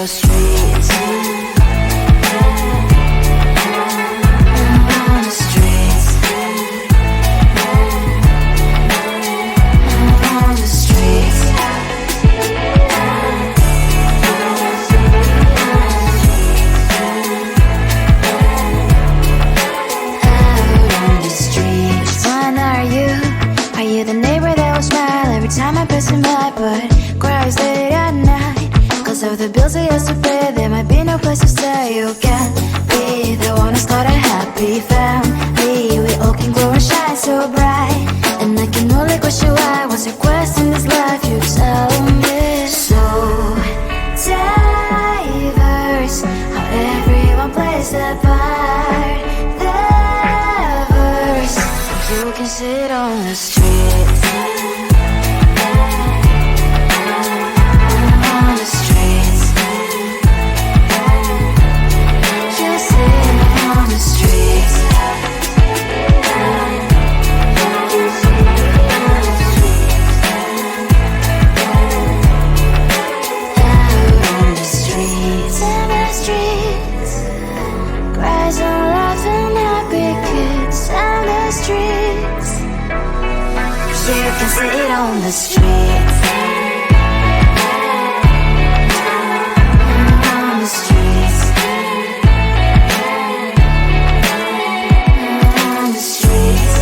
the streets. On the streets. On the streets. The neighbor that will smile every time I pass him by, but cries late at night. Cause of the bills I used to pay, there might be no place to stay. You can be the one who's got a happy family. We all can grow and shine so bright. And I can only question why. What's your quest in this life? You tell me. So diverse, how everyone plays their part. Diverse, you can sit on the street. On the streets. You sit on the streets. Out on the streets. In the streets. Cries and laughing happy kids. On the streets. You can sit on the streets. On the streets. On the streets.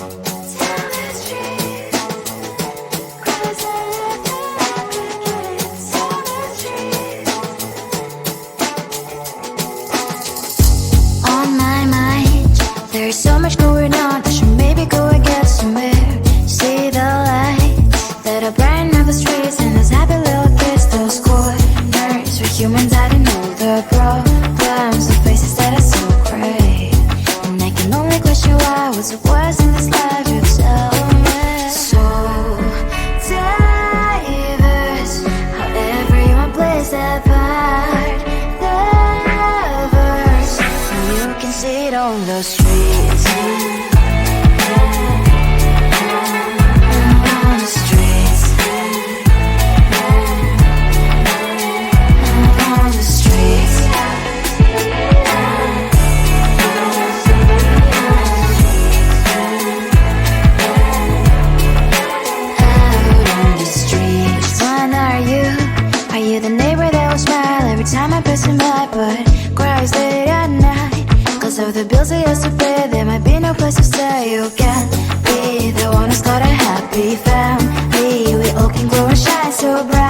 On my mind, there's so much going on. I should maybe go and get somewhere. See the lights that are brighten up the streets, and those happy little kids, those corners where humans hiding all the problems, the faces that are so great. And I can only question why was it was in this life if so diverse, how everyone plays their part. The verse, and you can see it on the streets. On the streets. On the streets. Out on the street. Which one are you? Are you the neighbor that will smile every time I pass him by, but cries late at night? Cause of the bills he has to pay, there might be no place to stay. You can't be the one who's got a happy family. We all can glow and shine so bright.